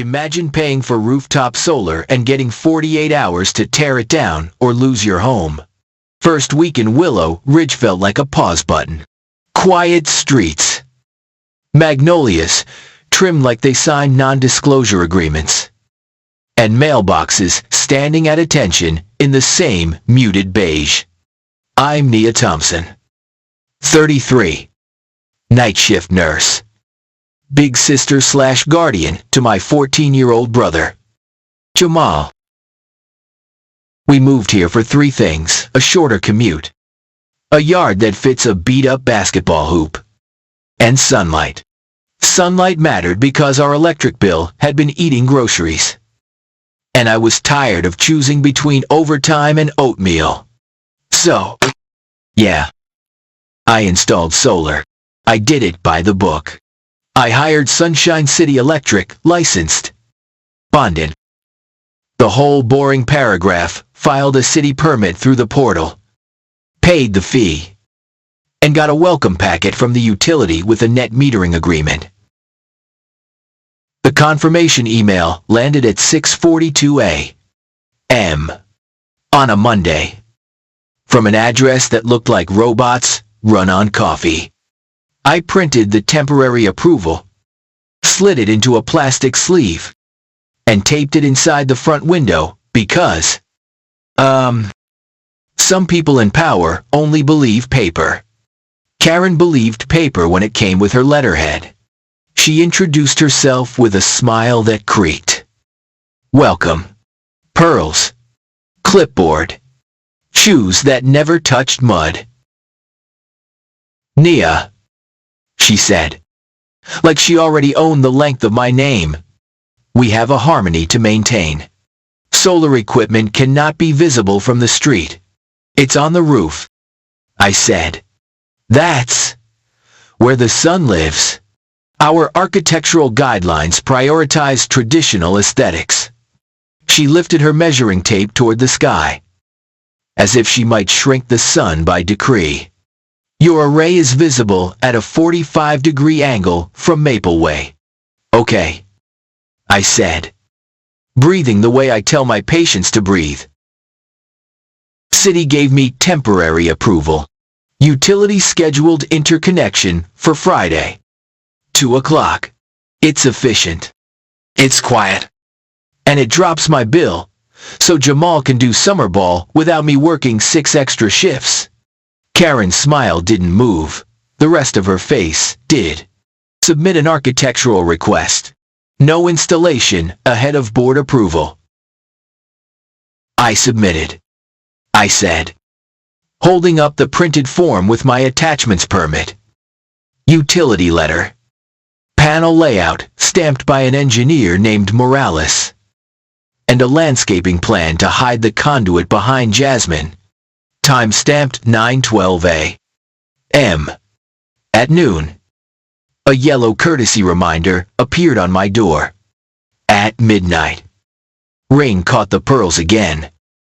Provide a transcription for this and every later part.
Imagine paying for rooftop solar and getting 48 hours to tear it down or lose your home. First week in Willow Ridge felt like a pause button. Quiet streets. Magnolias, trimmed like they signed non-disclosure agreements. And mailboxes standing at attention in the same muted beige. I'm Nia Thompson, 33, night shift nurse. Big sister / guardian to my 14-year-old brother, Jamal. We moved here for three things: a shorter commute, a yard that fits a beat-up basketball hoop, and sunlight. Sunlight mattered because our electric bill had been eating groceries. And I was tired of choosing between overtime and oatmeal. So, yeah, I installed solar. I did it by the book. I hired Sunshine City Electric, licensed, bonded. The whole boring paragraph, filed a city permit through the portal, paid the fee, and got a welcome packet from the utility with a net metering agreement. The confirmation email landed at 6:42 a.m. on a Monday, from an address that looked like robots run on coffee. I printed the temporary approval, slid it into a plastic sleeve, and taped it inside the front window because, some people in power only believe paper. Karen believed paper when it came with her letterhead. She introduced herself with a smile that creaked. Welcome. Pearls. Clipboard. Shoes that never touched mud. Nia, she said, like she already owned the length of my name. We have a harmony to maintain. Solar equipment cannot be visible from the street. It's on the roof. I said, that's where the sun lives. Our architectural guidelines prioritize traditional aesthetics. She lifted her measuring tape toward the sky, as if she might shrink the sun by decree. Your array is visible at a 45-degree angle from Maple Way. Okay, I said, breathing the way I tell my patients to breathe. City gave me temporary approval. Utility scheduled interconnection for Friday, 2 o'clock. It's efficient. It's quiet. And it drops my bill, so Jamal can do summer ball without me working 6 extra shifts. Karen's smile didn't move. The rest of her face did. Submit an architectural request. No installation ahead of board approval. I submitted. I said, holding up the printed form with my attachments permit. Utility letter. Panel layout stamped by an engineer named Morales. And a landscaping plan to hide the conduit behind Jasmine. Time stamped 9:12 a.m. At noon, a yellow courtesy reminder appeared on my door. At midnight, rain caught the pearls again.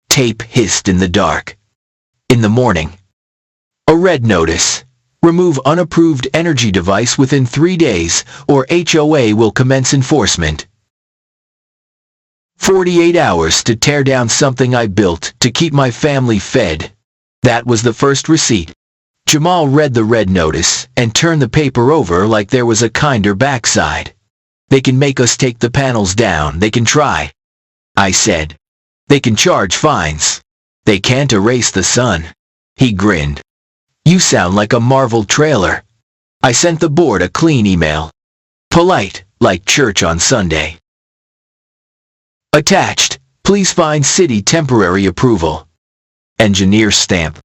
Tape hissed in the dark. In the morning, a red notice. Remove unapproved energy device within 3 days or HOA will commence enforcement. 48 hours to tear down something I built to keep my family fed. That was the first receipt. Jamal read the red notice and turned the paper over like there was a kinder backside. They can make us take the panels down. They can try. I said. They can charge fines. They can't erase the sun. He grinned. You sound like a Marvel trailer. I sent the board a clean email. Polite, like church on Sunday. Attached, please find city temporary approval. Engineer stamp.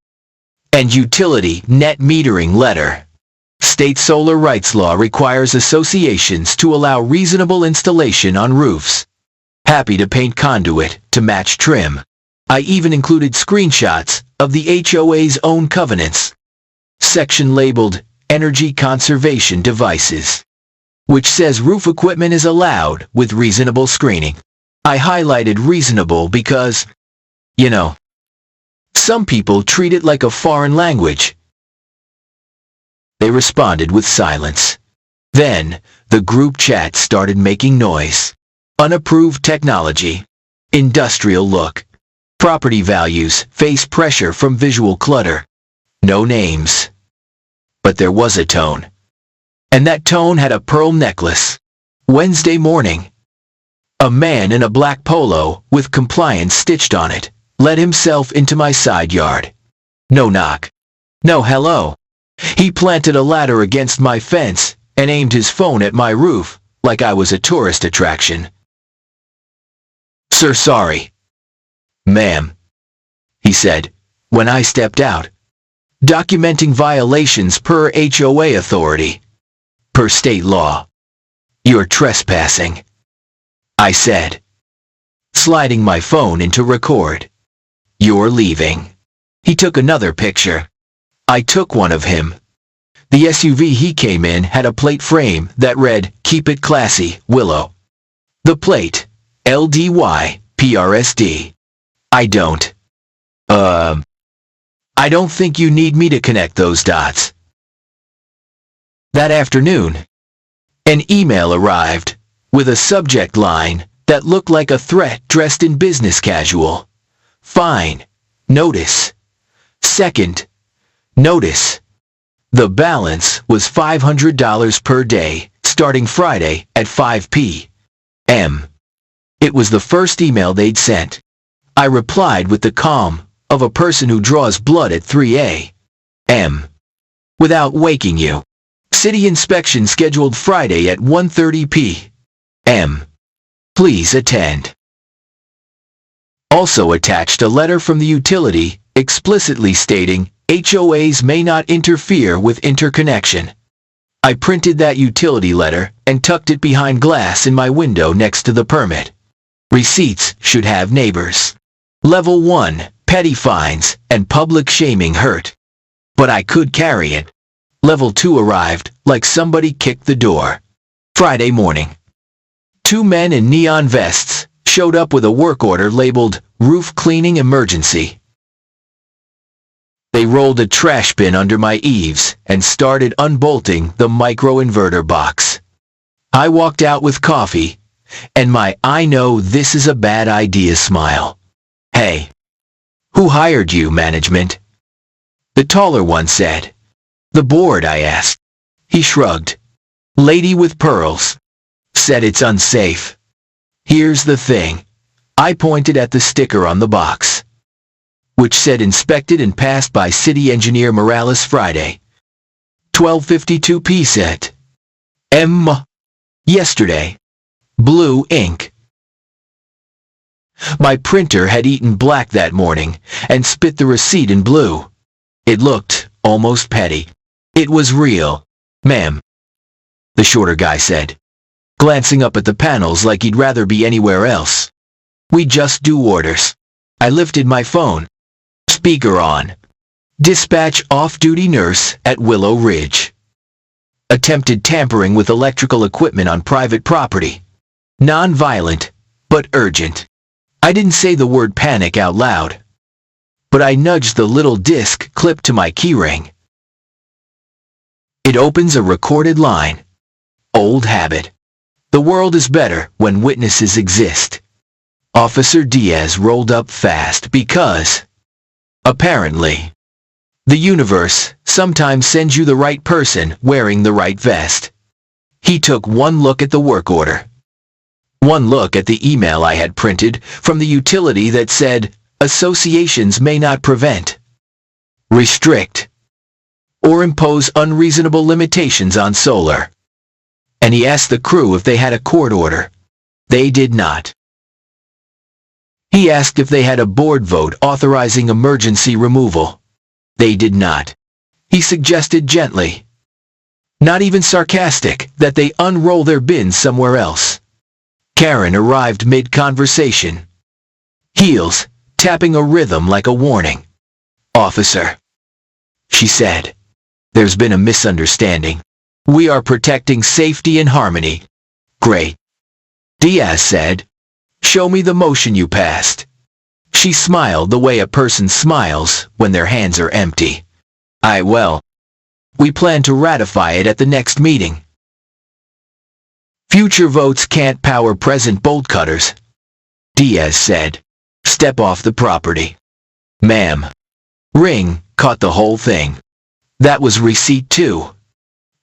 And utility net metering letter. State solar rights law requires associations to allow reasonable installation on roofs. Happy to paint conduit to match trim. I even included screenshots of the HOA's own covenants. Section labeled Energy Conservation Devices, which says roof equipment is allowed with reasonable screening. I highlighted reasonable because, you know, some people treat it like a foreign language. They responded with silence. Then, the group chat started making noise. Unapproved technology. Industrial look. Property values face pressure from visual clutter. No names. But there was a tone. And that tone had a pearl necklace. Wednesday morning. A man in a black polo, with compliance stitched on it, let himself into my side yard. No knock. No hello. He planted a ladder against my fence and aimed his phone at my roof like I was a tourist attraction. "Sir, sorry." "Ma'am," he said, when I stepped out. "Documenting violations per HOA authority. Per state law. You're trespassing," I said, sliding my phone into record. "You're leaving." He took another picture. I took one of him. The SUV he came in had a plate frame that read, "Keep it classy, Willow." The plate, LDY-PRSD. I don't think you need me to connect those dots. That afternoon, an email arrived with a subject line that looked like a threat dressed in business casual. Fine. Notice. Second. Notice. The balance was $500 per day, starting Friday at 5 p.m. It was the first email they'd sent. I replied with the calm of a person who draws blood at 3 a.m. Without waking you. City inspection scheduled Friday at 1:30 p.m. Please attend. Also attached a letter from the utility explicitly stating HOAs may not interfere with interconnection. I printed that utility letter and tucked it behind glass in my window next to the permit. Receipts should have neighbors. Level 1, petty fines and public shaming hurt. But I could carry it. Level 2 arrived like somebody kicked the door. Friday morning. 2 men in neon vests showed up with a work order labeled "Roof Cleaning Emergency." They rolled a trash bin under my eaves and started unbolting the microinverter box. I walked out with coffee and my "I know this is a bad idea" smile. "Hey, who hired you, management?" The taller one said. "The board," I asked. He shrugged. "Lady with pearls. Said it's unsafe. Here's the thing." I pointed at the sticker on the box, which said inspected and passed by City Engineer Morales Friday. 12:52 p.m. Yesterday. Blue ink. My printer had eaten black that morning and spit the receipt in blue. It looked almost petty. "It was real, ma'am," the shorter guy said, glancing up at the panels like he'd rather be anywhere else. "We just do orders." I lifted my phone. Speaker on. Dispatch off-duty nurse at Willow Ridge. Attempted tampering with electrical equipment on private property. Non-violent, but urgent. I didn't say the word panic out loud, but I nudged the little disc clipped to my keyring. It opens a recorded line. Old habit. The world is better when witnesses exist. Officer Diaz rolled up fast because, apparently, the universe sometimes sends you the right person wearing the right vest. He took one look at the work order. One look at the email I had printed from the utility that said, associations may not prevent, restrict, or impose unreasonable limitations on solar. And he asked the crew if they had a court order. They did not. He asked if they had a board vote authorizing emergency removal. They did not. He suggested gently, not even sarcastic, that they unroll their bins somewhere else. Karen arrived mid-conversation. Heels tapping a rhythm like a warning. "Officer," she said, "there's been a misunderstanding. We are protecting safety and harmony." "Great," Diaz said. "Show me the motion you passed." She smiled the way a person smiles when their hands are empty. We plan to ratify it at the next meeting." Future votes can't power present bolt cutters, Diaz said. Step off the property. Ma'am. Ring caught the whole thing. That was receipt 2.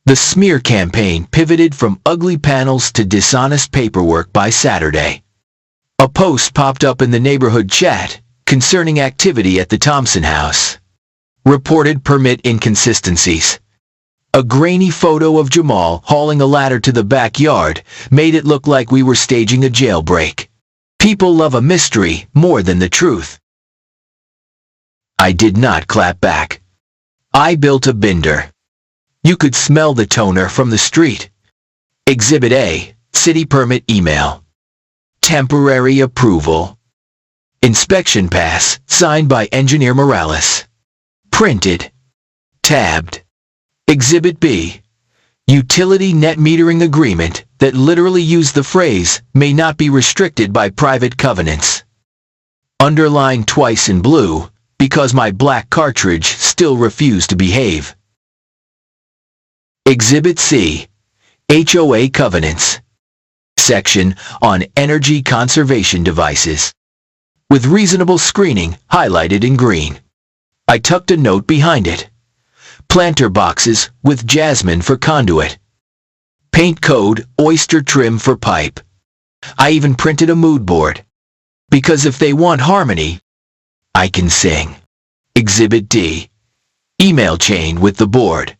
The smear campaign pivoted from ugly panels to dishonest paperwork by Saturday. A post popped up in the neighborhood chat concerning activity at the Thompson house. Reported permit inconsistencies. A grainy photo of Jamal hauling a ladder to the backyard made it look like we were staging a jailbreak. People love a mystery more than the truth. I did not clap back. I built a binder. You could smell the toner from the street. Exhibit A, city permit email. Temporary approval. Inspection pass, signed by Engineer Morales. Printed. Tabbed. Exhibit B, utility net metering agreement that literally used the phrase may not be restricted by private covenants. Underlined twice in blue because my black cartridge still refused to behave. Exhibit C, HOA covenants. Section on energy conservation devices. With reasonable screening highlighted in green. I tucked a note behind it. Planter boxes with jasmine for conduit. Paint code oyster trim for pipe. I even printed a mood board. Because if they want harmony, I can sing. Exhibit D. Email chain with the board.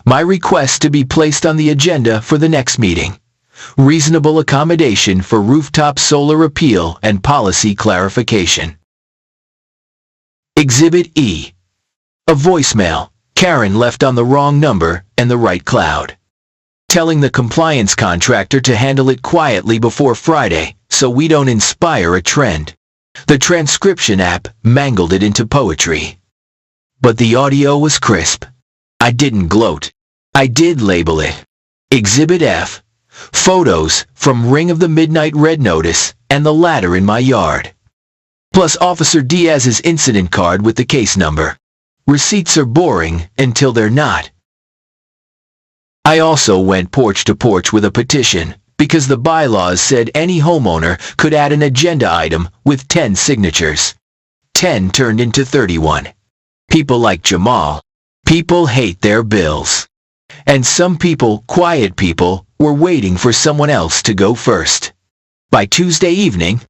My request to be placed on the agenda for the next meeting. Reasonable accommodation for rooftop solar appeal and policy clarification. Exhibit E. A voicemail Karen left on the wrong number and the right cloud. Telling the compliance contractor to handle it quietly before Friday so we don't inspire a trend. The transcription app mangled it into poetry. But the audio was crisp. I didn't gloat. I did label it. Exhibit F. Photos from Ring of the Midnight Red Notice and the ladder in my yard. Plus Officer Diaz's incident card with the case number. Receipts are boring until they're not. I also went porch to porch with a petition because the bylaws said any homeowner could add an agenda item with 10 signatures. 10 turned into 31. People like Jamal. People hate their bills. And some people, quiet people, were waiting for someone else to go first. By Tuesday evening,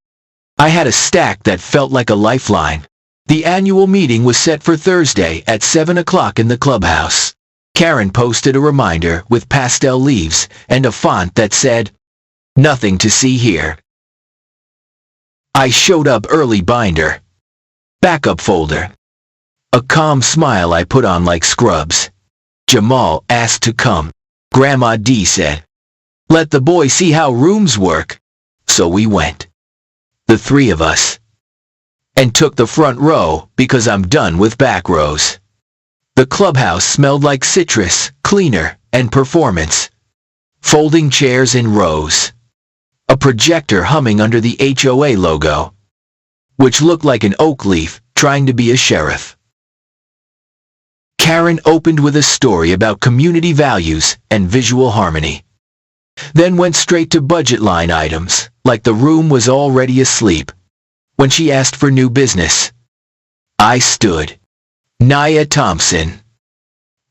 I had a stack that felt like a lifeline. The annual meeting was set for Thursday at 7 o'clock in the clubhouse. Karen posted a reminder with pastel leaves and a font that said, "Nothing to see here." I showed up early binder. Backup folder. A calm smile I put on like scrubs. Jamal asked to come. Grandma D said, "Let the boy see how rooms work." So we went. The three of us. And took the front row because I'm done with back rows. The clubhouse smelled like citrus, cleaner, and performance. Folding chairs in rows. A projector humming under the HOA logo, which looked like an oak leaf trying to be a sheriff. Karen opened with a story about community values and visual harmony. Then went straight to budget line items, like the room was already asleep. When she asked for new business, I stood. Nia Thompson.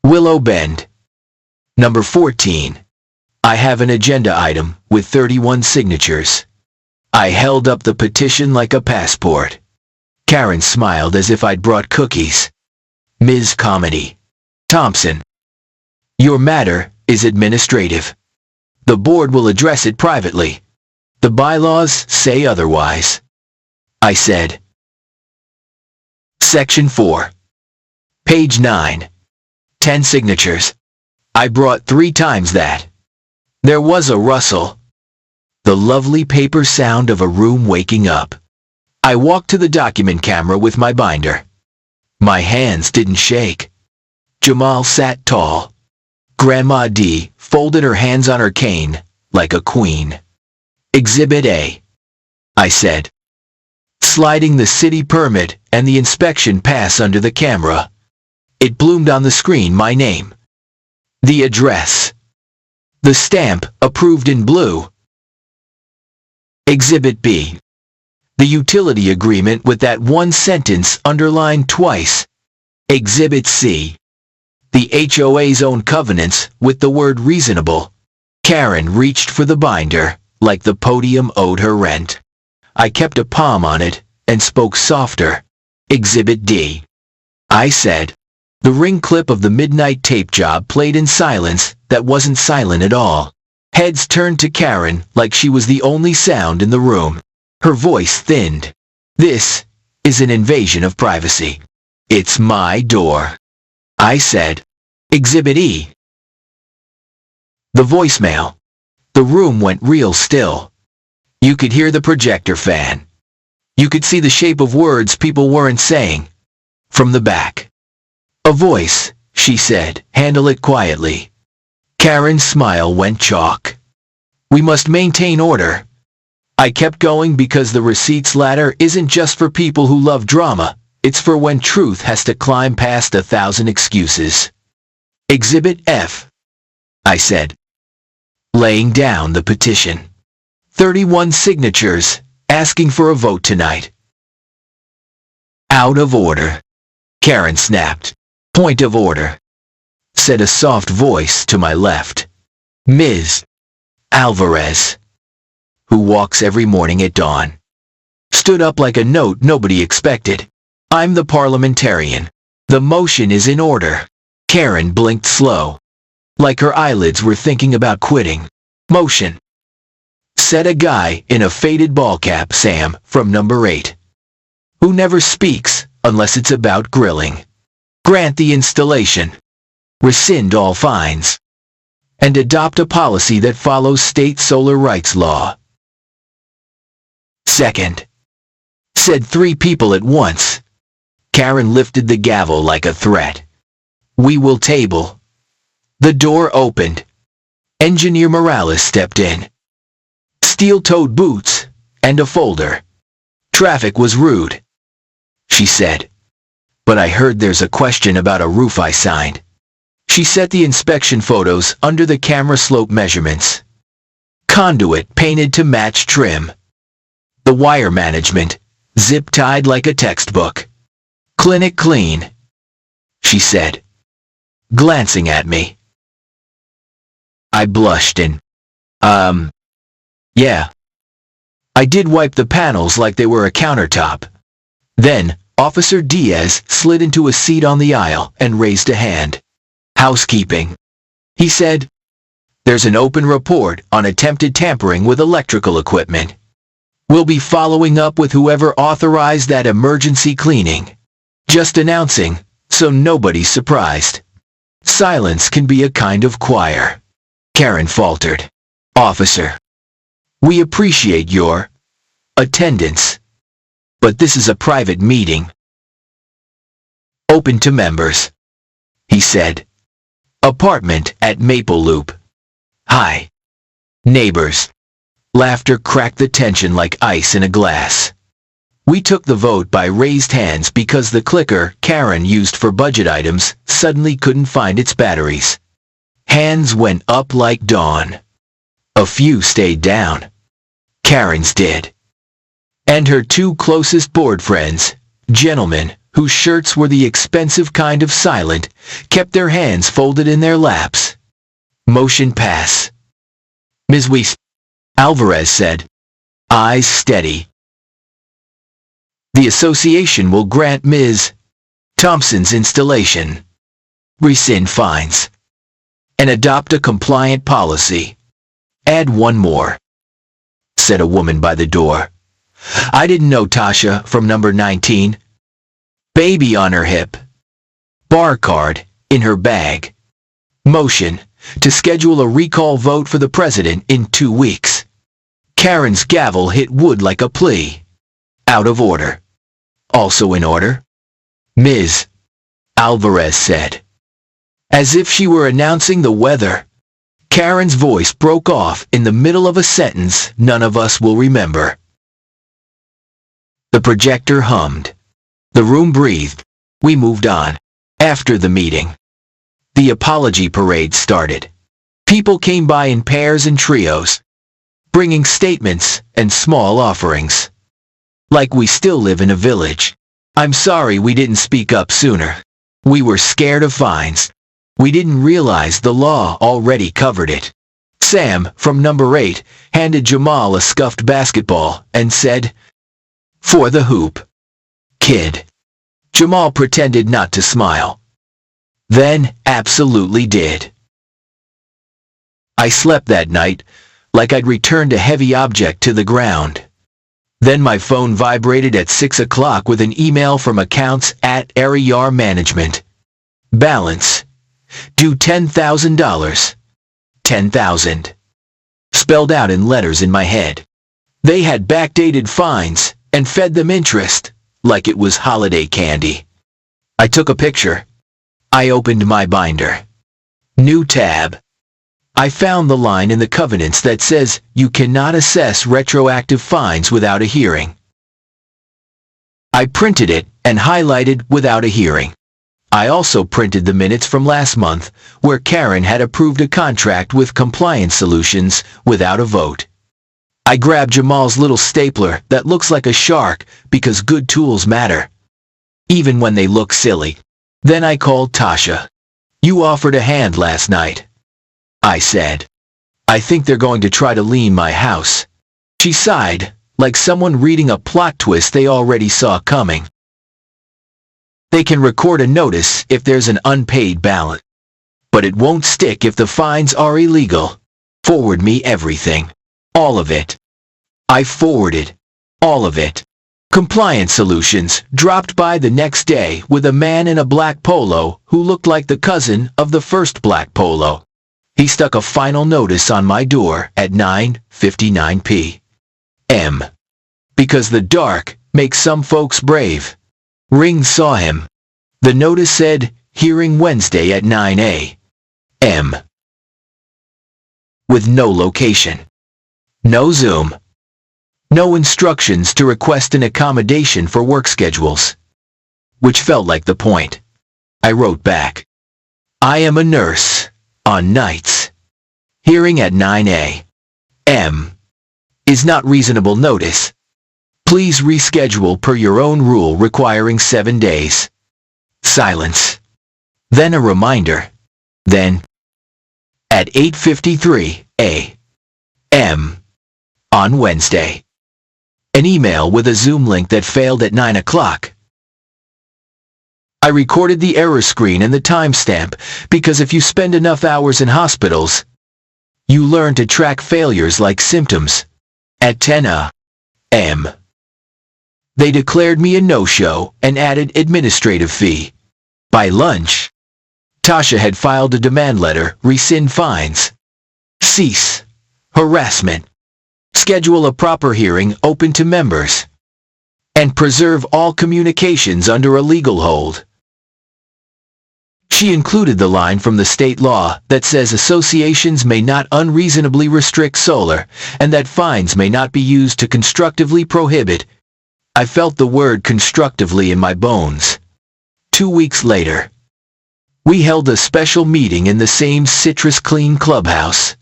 Willow Bend. Number 14. I have an agenda item with 31 signatures. I held up the petition like a passport. Karen smiled as if I'd brought cookies. Ms. Comedy. Thompson. Your matter is administrative. The board will address it privately. The bylaws say otherwise. I said. Section 4. Page 9. 10 signatures. I brought 3 times that. There was a rustle. The lovely paper sound of a room waking up. I walked to the document camera with my binder. My hands didn't shake. Jamal sat tall. Grandma D folded her hands on her cane like a queen. Exhibit A. I said. Sliding the city permit and the inspection pass under the camera. It bloomed on the screen my name. The address. The stamp, approved in blue. Exhibit B. The utility agreement with that one sentence underlined twice. Exhibit C. The HOA's own covenants with the word reasonable. Karen reached for the binder, like the podium owed her rent. I kept a palm on it and spoke softer. Exhibit D. I said. The ring clip of the midnight tape job played in silence that wasn't silent at all. Heads turned to Karen like she was the only sound in the room. Her voice thinned. This is an invasion of privacy. It's my door. I said. Exhibit E. The voicemail. The room went real still. You could hear the projector fan. You could see the shape of words people weren't saying. From the back. A voice, she said, handle it quietly. Karen's smile went chalk. We must maintain order. I kept going because the receipts ladder isn't just for people who love drama, it's for when truth has to climb past 1,000 excuses. Exhibit F. I said. Laying down the petition. 31 signatures, asking for a vote tonight. Out of order. Karen snapped. Point of order, said a soft voice to my left. Ms. Alvarez, who walks every morning at dawn, stood up like a note nobody expected. I'm the parliamentarian. The motion is in order. Karen blinked slow, like her eyelids were thinking about quitting. Motion, said a guy in a faded ball cap, Sam, from number 8, who never speaks unless it's about grilling. Grant the installation, rescind all fines, and adopt a policy that follows state solar rights law. Second, said 3 people at once. Karen lifted the gavel like a threat. We will table. The door opened. Engineer Morales stepped in. Steel-toed boots and a folder. Traffic was rude, she said. But I heard there's a question about a roof I signed. She set the inspection photos under the camera slope measurements. Conduit painted to match trim. The wire management, zip-tied like a textbook. Clinic clean, she said, glancing at me. I blushed and, yeah. I did wipe the panels like they were a countertop. Then, Officer Diaz slid into a seat on the aisle and raised a hand. Housekeeping, he said. There's an open report on attempted tampering with electrical equipment. We'll be following up with whoever authorized that emergency cleaning. Just announcing, so nobody's surprised. Silence can be a kind of choir. Karen faltered. Officer, we appreciate your attendance. But this is a private meeting. Open to members, he said. Apartment at Maple Loop. Hi. Neighbors. Laughter cracked the tension like ice in a glass. We took the vote by raised hands because the clicker Karen used for budget items suddenly couldn't find its batteries. Hands went up like dawn. A few stayed down. Karen's did. And her 2 closest board friends, gentlemen whose shirts were the expensive kind of silent, kept their hands folded in their laps. Motion pass. Ms. Weiss, Alvarez said, eyes steady. The association will grant Ms. Thompson's installation, rescind fines, and adopt a compliant policy. Add one more, said a woman by the door. I didn't know Tasha from number 19. Baby on her hip. Bar card in her bag. Motion to schedule a recall vote for the president in 2 weeks. Karen's gavel hit wood like a plea. Out of order. Also in order. Ms. Alvarez said. As if she were announcing the weather. Karen's voice broke off in the middle of a sentence none of us will remember. The projector hummed. The room breathed. We moved on. After the meeting, the apology parade started. People came by in pairs and trios, bringing statements and small offerings. Like we still live in a village. I'm sorry we didn't speak up sooner. We were scared of fines. We didn't realize the law already covered it. Sam, from number 8, handed Jamal a scuffed basketball and said, "For the hoop, kid." Jamal pretended not to smile. Then absolutely did. I slept that night like I'd returned a heavy object to the ground. Then my phone vibrated at 6 o'clock with an email from accounts at Area Management. Balance. Due $10,000. 10,000. Spelled out in letters in my head. They had backdated fines and fed them interest like it was holiday candy. I took a picture. I opened my binder. New tab. I found the line in the covenants that says you cannot assess retroactive fines without a hearing. I printed it and highlighted without a hearing. I also printed the minutes from last month where Karen had approved a contract with Compliance Solutions without a vote. I grabbed Jamal's little stapler that looks like a shark because good tools matter, even when they look silly. Then I called Tasha. "You offered a hand last night," I said. "I think they're going to try to lien my house." She sighed, like someone reading a plot twist they already saw coming. "They can record a notice if there's an unpaid balance, but it won't stick if the fines are illegal. Forward me everything. All of it." I forwarded all of it. Compliance Solutions dropped by the next day with a man in a black polo who looked like the cousin of the first black polo. He stuck a final notice on my door at 9:59 p.m. Because the dark makes some folks brave. Ring saw him. The notice said, "Hearing Wednesday at 9 a.m." With no location. No Zoom. No instructions to request an accommodation for work schedules. Which felt like the point. I wrote back. "I am a nurse. On nights. Hearing at 9 a.m. is not reasonable notice. Please reschedule per your own rule requiring 7 days." Silence. Then a reminder. Then, at 8:53 a.m. on Wednesday, an email with a Zoom link that failed at 9 o'clock. I recorded the error screen and the timestamp because if you spend enough hours in hospitals, you learn to track failures like symptoms. At 10 a.m. they declared me a no-show and added administrative fee. By lunch, Tasha had filed a demand letter, rescind fines, cease harassment, schedule a proper hearing open to members, and preserve all communications under a legal hold. She included the line from the state law that says associations may not unreasonably restrict solar and that fines may not be used to constructively prohibit. I felt the word constructively in my bones. 2 weeks later, we held a special meeting in the same Citrus Clean clubhouse.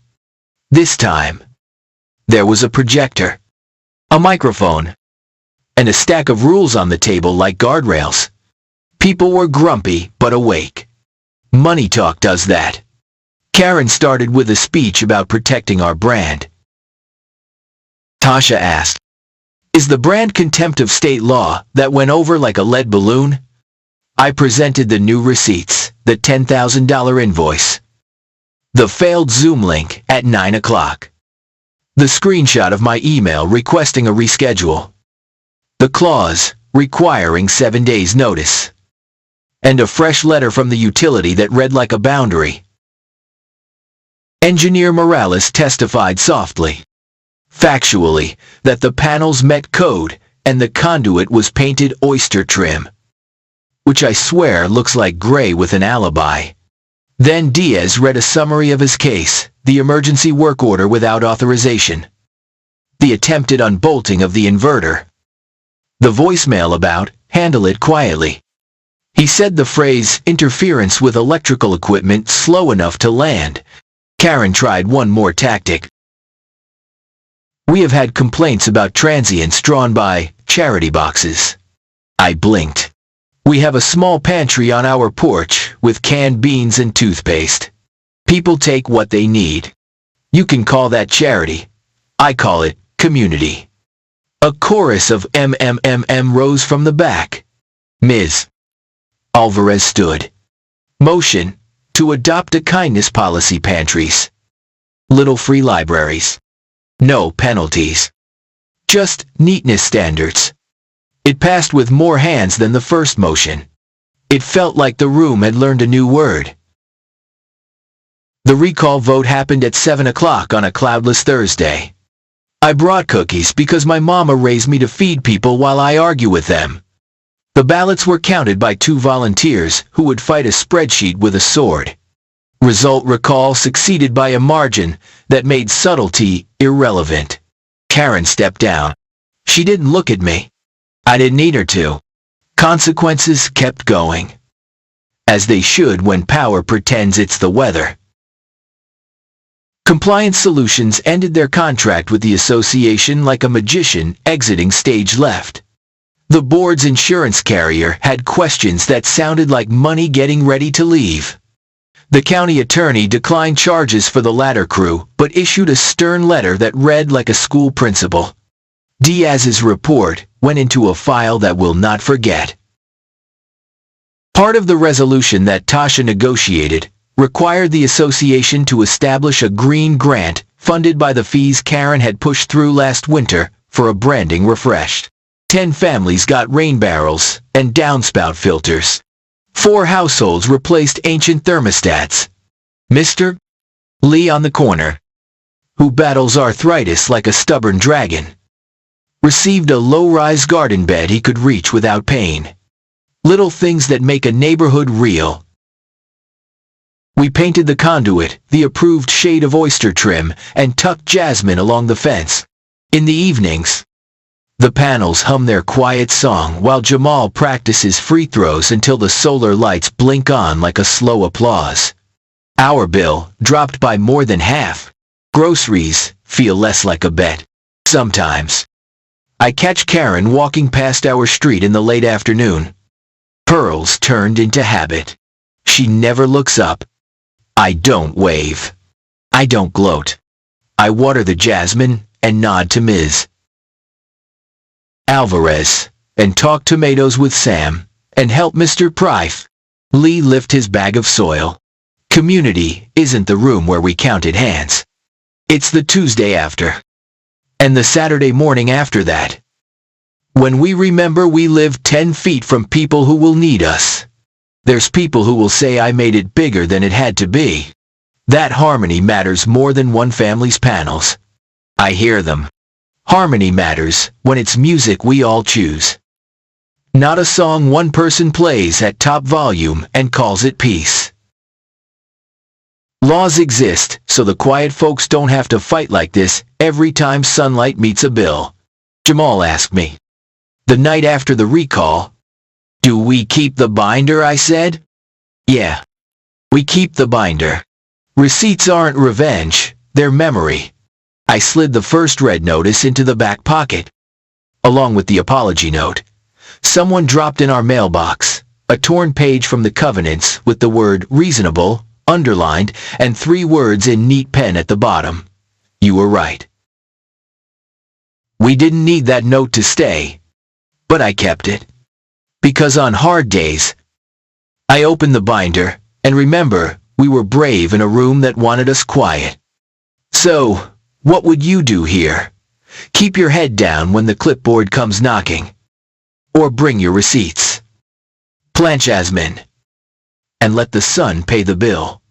This time, there was a projector, a microphone, and a stack of rules on the table like guardrails. People were grumpy but awake. Money talk does that. Karen started with a speech about protecting our brand. Tasha asked, "Is the brand contempt of state law that went over like a lead balloon?" I presented the new receipts, the $10,000 invoice, the failed Zoom link at 9 o'clock, the screenshot of my email requesting a reschedule, the clause requiring 7 days notice, and a fresh letter from the utility that read like a boundary. Engineer Morales testified softly, factually, that the panels met code and the conduit was painted oyster trim, which I swear looks like gray with an alibi. Then Diaz read a summary of his case, the emergency work order without authorization, the attempted unbolting of the inverter, the voicemail about, handle it quietly. He said the phrase, interference with electrical equipment slow enough to land, Karen tried one more tactic. We have had complaints about transients drawn by charity boxes. I blinked. We have a small pantry on our porch with canned beans and toothpaste. People take what they need. You can call that charity. I call it community. A chorus of MMMM rose from the back. Ms. Alvarez stood. Motion to adopt a kindness policy. Pantries. Little free libraries. No penalties. Just neatness standards. It passed with more hands than the first motion. It felt like the room had learned a new word. The recall vote happened at 7 o'clock on a cloudless Thursday. I brought cookies because my mama raised me to feed people while I argue with them. The ballots were counted by 2 volunteers who would fight a spreadsheet with a sword. Result: recall succeeded by a margin that made subtlety irrelevant. Karen stepped down. She didn't look at me. I didn't need her to. Consequences kept going. As they should when power pretends it's the weather. Compliance Solutions ended their contract with the association like a magician exiting stage left. The board's insurance carrier had questions that sounded like money getting ready to leave. The county attorney declined charges for the ladder crew, but issued a stern letter that read like a school principal. Diaz's report went into a file that will not forget. Part of the resolution that Tasha negotiated required the association to establish a green grant funded by the fees Karen had pushed through last winter for a branding refresh. 10 families got rain barrels and downspout filters. 4 households replaced ancient thermostats. Mr. Lee on the corner, who battles arthritis like a stubborn dragon, received a low-rise garden bed he could reach without pain. Little things that make a neighborhood real. We painted the conduit the approved shade of oyster trim and tucked jasmine along the fence. In the evenings, the panels hum their quiet song while Jamal practices free throws until the solar lights blink on like a slow applause. Our bill dropped by more than half. Groceries feel less like a bet. Sometimes I catch Karen walking past our street in the late afternoon. Pearls turned into habit. She never looks up. I don't wave. I don't gloat. I water the jasmine and nod to Ms. Alvarez and talk tomatoes with Sam and help Mr. Prife Lee lift his bag of soil. Community isn't the room where we counted hands. It's the Tuesday after. And the Saturday morning after that. When we remember we live 10 feet from people who will need us. There's people who will say I made it bigger than it had to be. That harmony matters more than one family's panels. I hear them. Harmony matters when it's music we all choose. Not a song one person plays at top volume and calls it peace. Laws exist so the quiet folks don't have to fight like this every time sunlight meets a bill. Jamal asked me, the night after the recall, do we keep the binder? I said. Yeah. We keep the binder. Receipts aren't revenge, they're memory. I slid the first red notice into the back pocket. Along with the apology note, someone dropped in our mailbox a torn page from the covenants with the word reasonable underlined and 3 words in neat pen at the bottom. You were right. We didn't need that note to stay, but I kept it. Because on hard days, I opened the binder and remember we were brave in a room that wanted us quiet. So, what would you do here? Keep your head down when the clipboard comes knocking. Or bring your receipts. Plant jasmine. And let the sun pay the bill.